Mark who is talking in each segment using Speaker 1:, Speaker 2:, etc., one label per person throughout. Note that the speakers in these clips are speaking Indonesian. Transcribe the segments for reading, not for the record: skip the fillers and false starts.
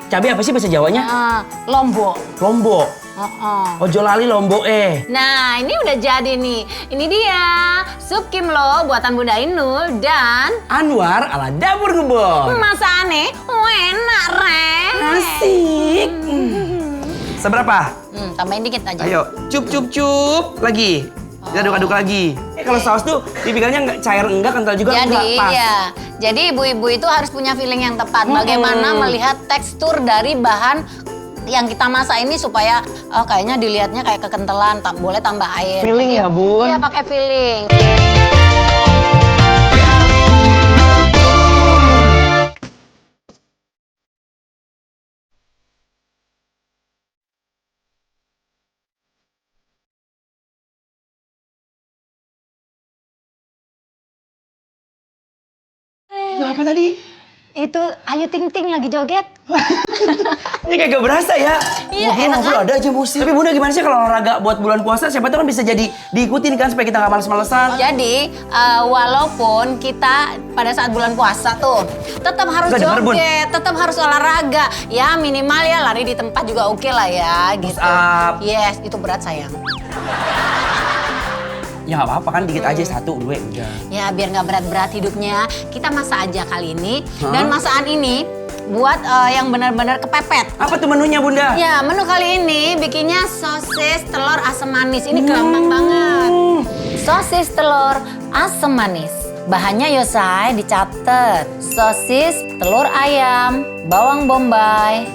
Speaker 1: Cabai apa sih bahasa Jawanya?
Speaker 2: Lombok.
Speaker 1: Lombok. Ojo lali Lombok
Speaker 2: Nah, ini udah jadi nih. Ini dia sup kimlo buatan Bunda Inul dan
Speaker 1: Anwar ala dapur kebon.
Speaker 2: masa aneh, enak
Speaker 1: Asik. Seberapa?
Speaker 2: Tambahin dikit aja.
Speaker 1: Ayo, cup. Lagi. Kita aduk-aduk lagi. Kalau saus tuh dipikalnya nggak cair enggak, kental juga enggak, pas.
Speaker 2: Jadi ibu-ibu itu harus punya feeling yang tepat. Bagaimana melihat tekstur dari bahan yang kita masak ini supaya kayaknya dilihatnya kayak kekentalan, boleh tambah air.
Speaker 1: Feeling ya, Bun?
Speaker 2: Iya, pakai feeling.
Speaker 1: Itu apa tadi?
Speaker 2: Itu Ayu Ting Ting lagi joget.
Speaker 1: Ini kayak gak berasa ya.
Speaker 2: Iya, enak
Speaker 1: ngobrol ada aja musik. Tapi Bunda gimana sih kalau olahraga buat bulan puasa? Siapa tahu kan bisa jadi diikutin kan supaya kita gak males-malesan.
Speaker 2: Jadi, walaupun kita pada saat bulan puasa tuh tetap harus joget, tetap harus olahraga. Ya minimal ya lari di tempat juga oke lah ya gitu. Yes, itu berat sayang.
Speaker 1: Ya nggak apa-apa kan, dikit aja, 1, 2 udah.
Speaker 2: Ya biar nggak berat-berat hidupnya, kita masak aja kali ini. Dan masakan ini buat yang benar-benar kepepet.
Speaker 1: Apa tuh menunya Bunda?
Speaker 2: Ya menu kali ini bikinnya sosis telur asam manis. Ini gampang banget. Sosis telur asam manis. Bahannya Yosai dicatat. Sosis telur ayam, bawang bombay,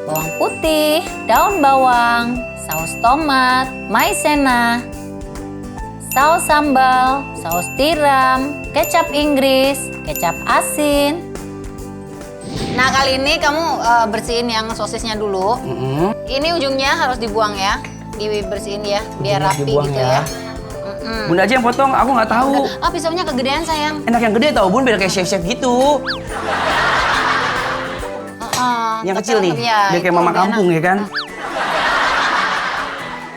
Speaker 2: bawang putih, daun bawang, saus tomat, maizena, saus sambal, saus tiram, kecap Inggris, kecap asin. Nah kali ini kamu bersihin yang sosisnya dulu. Ini ujungnya harus dibuang ya, dibersihin ya, biar rapi gitu ya.
Speaker 1: Bunda aja yang potong, aku nggak tahu.
Speaker 2: Oh pisaunya kegedean sayang.
Speaker 1: Enak yang gede tau Bun, beda kayak chef-chef gitu. Yang kecil nih, biar kayak mama kampung ya kan.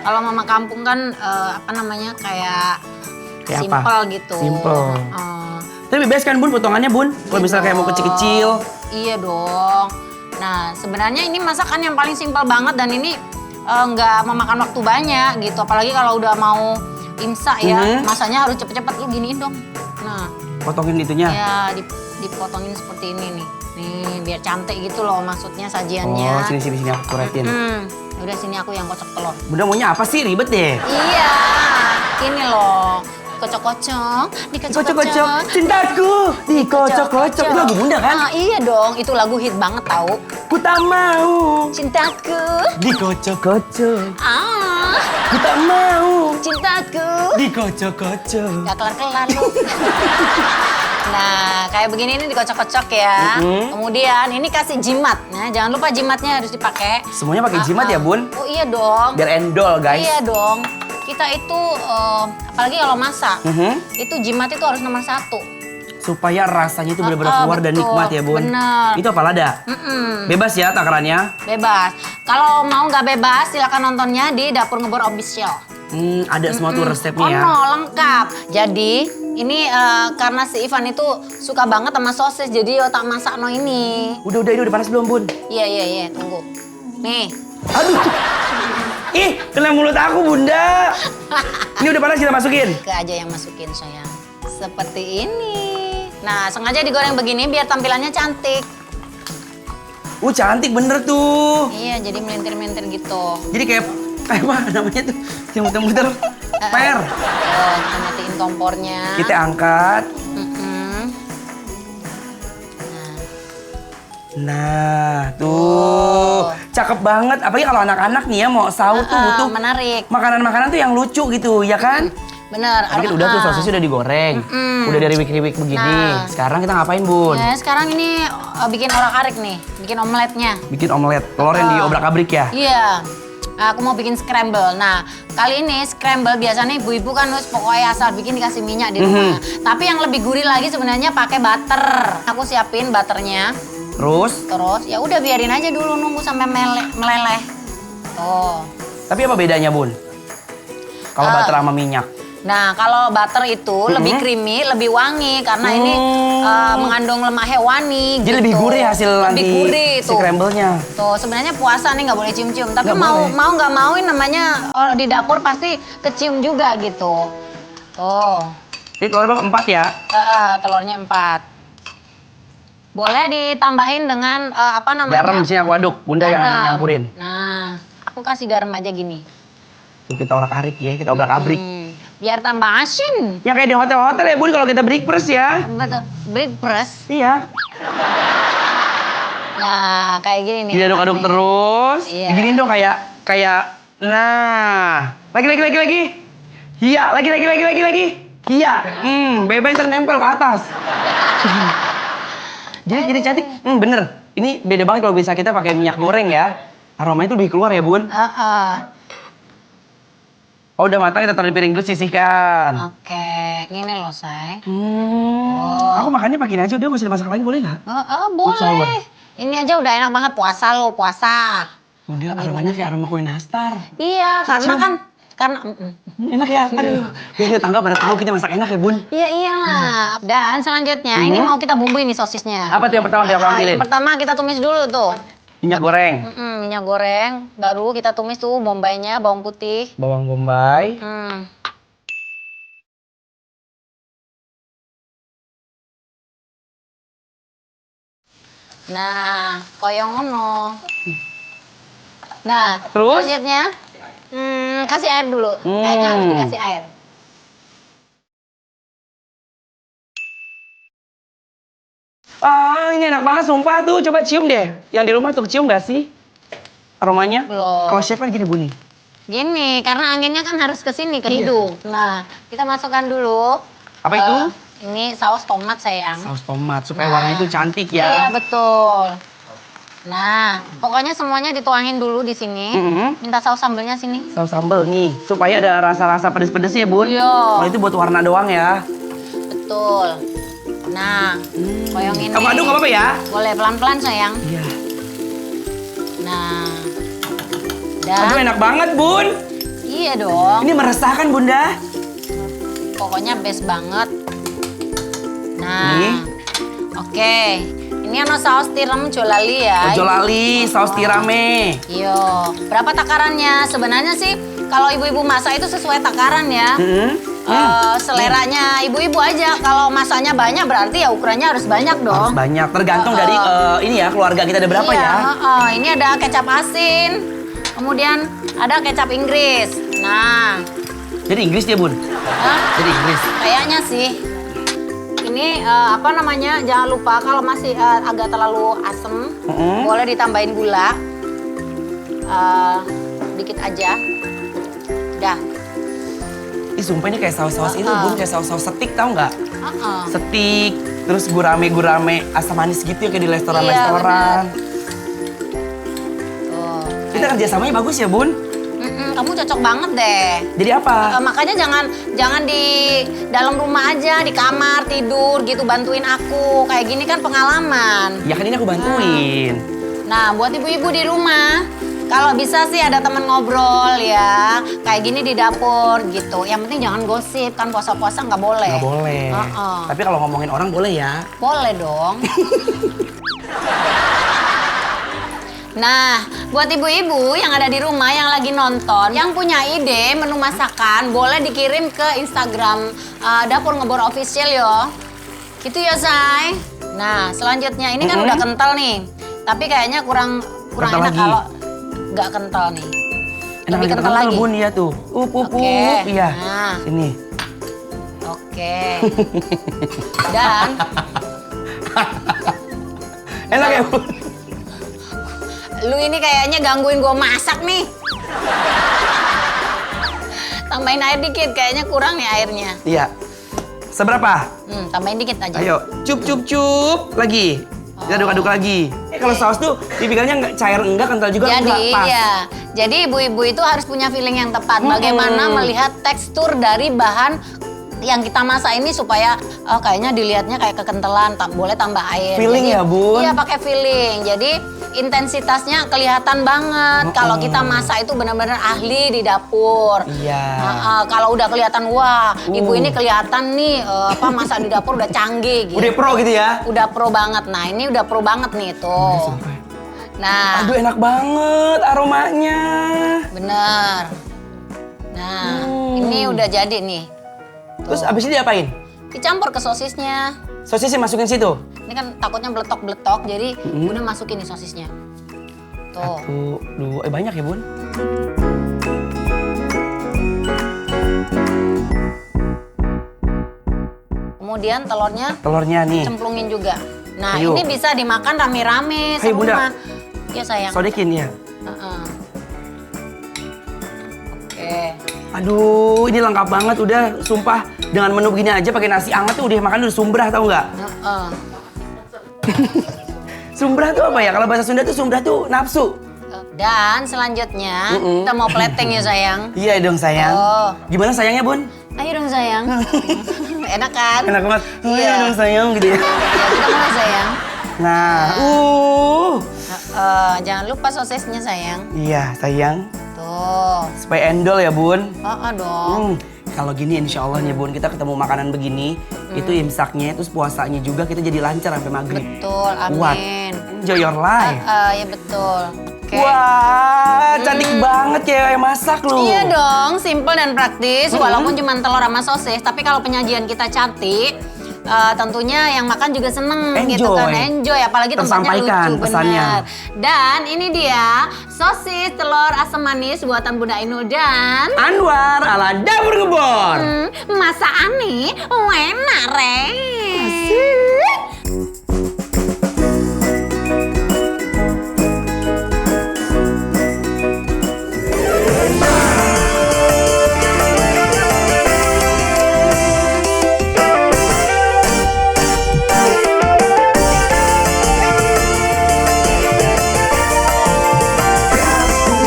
Speaker 2: Kalau mama kampung kan apa namanya kayak simple gitu.
Speaker 1: Simple. Tapi bebas kan Bun potongannya Bun? Kalau misalnya kayak mau kecil-kecil.
Speaker 2: Iya dong. Nah sebenarnya ini masakan yang paling simpel banget dan ini nggak memakan waktu banyak gitu. Apalagi kalau udah mau imsak ya, masaknya harus cepet-cepet. Lu giniin dong. Nah.
Speaker 1: Potongin itunya?
Speaker 2: Ya dipotongin seperti ini nih. Nih biar cantik gitu loh maksudnya sajiannya.
Speaker 1: Oh sini aku kuretin.
Speaker 2: Udah sini aku yang kocok telur.
Speaker 1: Bunda maunya apa sih? Ribet deh.
Speaker 2: Iya, ini loh. Kocok-kocok,
Speaker 1: dikocok-kocok. Cintaku, dikocok-kocok. Itu lagu Bunda kan?
Speaker 2: Iya dong, itu lagu hit banget tau.
Speaker 1: Ku tak mau.
Speaker 2: Cintaku.
Speaker 1: Dikocok-kocok. Ku tak mau.
Speaker 2: Cintaku.
Speaker 1: Dikocok-kocok.
Speaker 2: Gak kelar-kelar lu. Nah, kayak begini ini dikocok-kocok ya. Kemudian ini kasih jimat. Nah, jangan lupa jimatnya harus dipakai.
Speaker 1: Semuanya pakai jimat ya, Bun?
Speaker 2: Oh iya dong.
Speaker 1: Biar endol, guys.
Speaker 2: Iya dong. Kita itu, apalagi kalau masak, itu jimat itu harus nomor 1.
Speaker 1: Supaya rasanya itu benar-benar keluar dan nikmat ya, Bun.
Speaker 2: Bener.
Speaker 1: Itu apa lada? Bebas ya takarannya?
Speaker 2: Bebas. Kalau mau nggak bebas, silakan nontonnya di Dapur Ngebor Official.
Speaker 1: Ada semua tuh resepnya ya?
Speaker 2: Lengkap. Jadi, ini karena si Ivan itu suka banget sama sosis, jadi tak masak ini.
Speaker 1: Udah, ini udah panas belum, Bun?
Speaker 2: Iya, tunggu. Nih.
Speaker 1: Aduh. Ih, kena mulut aku, Bunda. Ini udah panas, kita masukin?
Speaker 2: Ke aja yang masukin, sayang. Seperti ini. Nah, sengaja digoreng begini biar tampilannya cantik.
Speaker 1: Cantik bener tuh.
Speaker 2: Iya, jadi melintir-melintir gitu.
Speaker 1: Jadi kayak apa namanya tuh? Yang muter-muter. Per.
Speaker 2: Kita matiin kompornya.
Speaker 1: Kita angkat. Nah, tuh. Cakep banget. Apalagi kalau anak-anak nih ya mau sahur tuh butuh
Speaker 2: menarik.
Speaker 1: Makanan-makanan tuh yang lucu gitu, ya kan?
Speaker 2: Bener.
Speaker 1: Tapi udah tuh sosisnya udah digoreng. Udah dari wik-wik begini. Sekarang kita ngapain, Bun?
Speaker 2: Ya, sekarang ini bikin orak-arik nih. Bikin omeletnya.
Speaker 1: Bikin omelet. Telur yang diobrak-abrik ya?
Speaker 2: Iya. Aku mau bikin scramble. Nah, kali ini scramble biasanya ibu-ibu kan pokoknya asal bikin dikasih minyak di rumah. Tapi yang lebih gurih lagi sebenarnya pakai butter. Aku siapin butternya. Terus ya udah biarin aja dulu nunggu sampai meleleh. Tuh.
Speaker 1: Tapi apa bedanya, Bun? Kalau butter sama minyak?
Speaker 2: Nah, kalau butter itu lebih creamy, lebih wangi karena ini mengandung lemak hewani.
Speaker 1: Jadi
Speaker 2: gitu.
Speaker 1: lebih gurih hasil
Speaker 2: lebih
Speaker 1: nanti
Speaker 2: gurih
Speaker 1: si
Speaker 2: tuh.
Speaker 1: scramble-nya.
Speaker 2: Tuh, sebenarnya puasa nih nggak boleh cium-cium, tapi
Speaker 1: Nggak
Speaker 2: mau
Speaker 1: boleh.
Speaker 2: mau nggak mauin namanya di dapur pasti kecium juga gitu. Tuh.
Speaker 1: Ini telur 4 ya?
Speaker 2: Telurnya 4. Boleh ditambahin dengan apa namanya?
Speaker 1: Garam sini aku aduk, Bunda yang nyampurin.
Speaker 2: Nah, aku kasih garam aja gini.
Speaker 1: Tuh kita orak-arik ya, kita obrak-abrik.
Speaker 2: Biar tambah asin.
Speaker 1: Ya kayak di hotel-hotel ya Bun kalau kita breakfast ya.
Speaker 2: Betul. Break press.
Speaker 1: Iya.
Speaker 2: Nah, kayak gini nih.
Speaker 1: Diaduk-aduk terus.
Speaker 2: Iya.
Speaker 1: Diginiin dong kayak nah. Lagi. Iya, lagi. Iya. Bebek nempel ke atas. Jadi cantik. Bener. Ini beda banget kalau bisa kita pakai minyak goreng ya. Aromanya itu lebih keluar ya, Bun. Oh, udah matang, kita taruh di piring dulu, sisihkan.
Speaker 2: Oke, gini loh, say.
Speaker 1: Aku makannya pakai ini aja, udah nggak usah dimasak lagi, boleh nggak?
Speaker 2: Boleh. Ini aja udah enak banget puasa lo, puasa.
Speaker 1: Udah, aromanya kayak aroma kue nastar.
Speaker 2: Iya, karena
Speaker 1: Enak ya, aduh. Biar tetangga pada tahu kita masak enak ya, Bun.
Speaker 2: Iya iyalah. Dan selanjutnya ini mau kita bumbuin nih sosisnya.
Speaker 1: Apa tuh yang pertama kita ambilin?
Speaker 2: Pertama kita tumis dulu tuh.
Speaker 1: Minyak goreng.
Speaker 2: Minyak goreng, baru kita tumis tuh bombaynya, bawang putih.
Speaker 1: Bawang bombay.
Speaker 2: Nah, koyong ono. Nah,
Speaker 1: Terus?
Speaker 2: selanjutnya kasih air dulu. Kayaknya harus dikasih air.
Speaker 1: Ini enak banget, sumpah tuh. Coba cium deh. Yang di rumah tuh cium gak sih? Aromanya?
Speaker 2: Belum.
Speaker 1: Kalau chef kan gini, Buni.
Speaker 2: Gini, karena anginnya kan harus ke sini, ke hidung. Nah, kita masukkan dulu.
Speaker 1: Apa itu?
Speaker 2: Ini saus tomat, sayang.
Speaker 1: Saus tomat, supaya warnanya itu cantik
Speaker 2: Iya,
Speaker 1: ya.
Speaker 2: betul. Nah, pokoknya semuanya dituangin dulu di sini. Minta saus sambelnya sini.
Speaker 1: Saus sambal nih, supaya ada rasa-rasa pedes-pedesnya, Bun.
Speaker 2: Iya.
Speaker 1: Kalau itu buat warna doang ya.
Speaker 2: Betul. Nah, koyongin
Speaker 1: Kamu aduk nggak apa-apa ya?
Speaker 2: Boleh pelan-pelan, sayang.
Speaker 1: Iya.
Speaker 2: Nah,
Speaker 1: Aduh,
Speaker 2: dan
Speaker 1: enak banget, Bun.
Speaker 2: iya dong.
Speaker 1: Ini meresahkan, Bunda.
Speaker 2: Pokoknya best banget. Nah,
Speaker 1: Nih.
Speaker 2: oke. Ini ano saus tiram jolali ya.
Speaker 1: Ojo lali, saus tirame.
Speaker 2: Iya. Berapa takarannya? Sebenarnya sih kalau ibu-ibu masak itu sesuai takaran ya. Seleranya ibu-ibu aja. Kalau masaknya banyak berarti ya ukurannya harus banyak dong.
Speaker 1: Harus banyak, tergantung dari ini ya, keluarga kita ada berapa
Speaker 2: Iya,
Speaker 1: ya.
Speaker 2: Ini ada kecap asin. Kemudian ada kecap Inggris. Nah,
Speaker 1: Jadi Inggris dia, Bun?
Speaker 2: hah?
Speaker 1: Jadi Inggris.
Speaker 2: Kayaknya sih. Ini apa namanya? Jangan lupa kalau masih agak terlalu asem, boleh ditambahin gula. Dikit aja. Udah.
Speaker 1: Ih, sumpah ini kayak saus-saus itu, Bun. Kayak saus-saus setik, tahu nggak? Setik, terus gurame asam manis gitu ya kayak di restoran-restoran.
Speaker 2: Tuh.
Speaker 1: Kita kerjasamanya bagus ya, Bun?
Speaker 2: Kamu cocok banget deh.
Speaker 1: Jadi apa?
Speaker 2: Makanya jangan di dalam rumah aja, di kamar tidur gitu bantuin aku. Kayak gini kan pengalaman.
Speaker 1: Ya kan ini aku bantuin.
Speaker 2: Nah, buat ibu-ibu di rumah, kalau bisa sih ada temen ngobrol ya. Kayak gini di dapur gitu. Yang penting jangan gosip, kan puasa-puasa nggak boleh.
Speaker 1: Nggak boleh. Tapi kalau ngomongin orang boleh ya.
Speaker 2: Boleh dong. Nah, buat ibu-ibu yang ada di rumah yang lagi nonton, yang punya ide menu masakan, boleh dikirim ke Instagram Dapur Ngebor Official yo. Gitu ya, Say. Nah, selanjutnya ini kan udah kental nih. Tapi kayaknya kurang
Speaker 1: Kental
Speaker 2: enak
Speaker 1: lagi.
Speaker 2: kalau nggak kental nih.
Speaker 1: Enak
Speaker 2: Lebih
Speaker 1: lagi
Speaker 2: kental lagi.
Speaker 1: Bun, ya tuh.
Speaker 2: Oke.
Speaker 1: Iya.
Speaker 2: Nah.
Speaker 1: Sini.
Speaker 2: Oke. Dan
Speaker 1: Enak ya, Bun?
Speaker 2: lu ini kayaknya gangguin gua masak nih. Tambahin air dikit, kayaknya kurang nih airnya.
Speaker 1: Iya. Seberapa?
Speaker 2: Tambahin dikit aja.
Speaker 1: Ayo, cup. Lagi. Kita aduk-aduk lagi. Kalau saus tuh tipikalnya nggak cair enggak, kental juga
Speaker 2: Jadi
Speaker 1: enggak, pas.
Speaker 2: ya, jadi ibu-ibu itu harus punya feeling yang tepat. Bagaimana melihat tekstur dari bahan yang kita masak ini supaya kayaknya dilihatnya kayak kekentelan, boleh tambah air.
Speaker 1: Feeling
Speaker 2: jadi,
Speaker 1: ya, Bun?
Speaker 2: Iya, pakai feeling. Jadi intensitasnya kelihatan banget. Kalau kita masak itu benar-benar ahli di dapur.
Speaker 1: Iya.
Speaker 2: Kalau udah kelihatan, wah, ibu ini kelihatan nih masak di dapur udah canggih gitu.
Speaker 1: Udah pro gitu ya?
Speaker 2: Udah pro banget. Nah, ini udah pro banget nih tuh. Nah,
Speaker 1: Aduh, enak banget aromanya.
Speaker 2: bener. Nah, ini udah jadi nih.
Speaker 1: Terus abis itu diapain?
Speaker 2: Dicampur ke sosisnya.
Speaker 1: Sosisnya masukin situ?
Speaker 2: Ini kan takutnya beletok-beletok, jadi udah masukin nih sosisnya. Tuh.
Speaker 1: 1, 2, banyak ya, Bun?
Speaker 2: Kemudian telurnya
Speaker 1: Telurnya nih.
Speaker 2: cemplungin juga. Nah,
Speaker 1: Ayo.
Speaker 2: ini bisa dimakan rame-rame
Speaker 1: Ayo, Bunda.
Speaker 2: serumah. Iya, sayang.
Speaker 1: Sodekin ya.
Speaker 2: Oke.
Speaker 1: Aduh, ini lengkap banget udah, sumpah. Dengan menu begini aja pakai nasi anget tuh udah makan udah sumbrah, tau nggak? Sumbrah tuh apa ya? Kalau bahasa Sunda tuh sumbrah tuh nafsu.
Speaker 2: Dan selanjutnya kita mau plating ya, sayang.
Speaker 1: Iya dong, sayang.
Speaker 2: Oh.
Speaker 1: Gimana sayangnya, Bun?
Speaker 2: Ayo dong, sayang. Enak kan?
Speaker 1: Enak banget.
Speaker 2: Iya.
Speaker 1: Iya dong, sayang gitu ya.
Speaker 2: Ya, kita mulai, sayang.
Speaker 1: Nah,
Speaker 2: Jangan lupa sosisnya, sayang.
Speaker 1: Iya, sayang.
Speaker 2: Tuh.
Speaker 1: Supaya endol ya, Bun.
Speaker 2: Dong.
Speaker 1: Kalau gini insya Allah nih, Bun, kita ketemu makanan begini, itu imsaknya, terus puasanya juga kita jadi lancar sampai maghrib.
Speaker 2: Betul,
Speaker 1: Kuat.
Speaker 2: amin.
Speaker 1: Enjoy your life.
Speaker 2: Ya betul. Oke.
Speaker 1: Wah, cantik banget ya yang masak lu.
Speaker 2: Iya dong, simple dan praktis. Walaupun cuma telur sama sosis, tapi kalau penyajian kita cantik, tentunya yang makan juga seneng gitu kan. Enjoy, apalagi tempatnya
Speaker 1: Tersampaikan
Speaker 2: lucu,
Speaker 1: pesannya.
Speaker 2: benar. Dan ini dia sosis telur asam manis buatan Bunda Ainul dan
Speaker 1: Anwar ala dapur ngebor.
Speaker 2: masa ani enak re.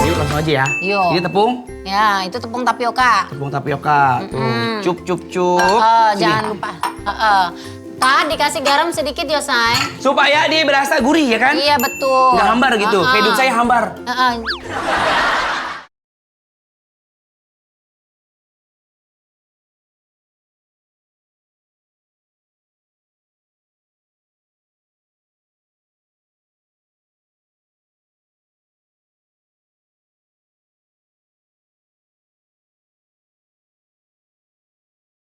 Speaker 1: Yuk langsung aja ya.
Speaker 2: Yuk.
Speaker 1: Ini tepung.
Speaker 2: Ya, itu tepung tapioka.
Speaker 1: Tepung tapioka. Tuh, cup cup cup. Sini.
Speaker 2: Jangan lupa. Pak, dikasih garam sedikit ya, say.
Speaker 1: Supaya dia berasa gurih ya kan?
Speaker 2: Iya, betul.
Speaker 1: Nggak hambar gitu. Kayak hidup saya hambar.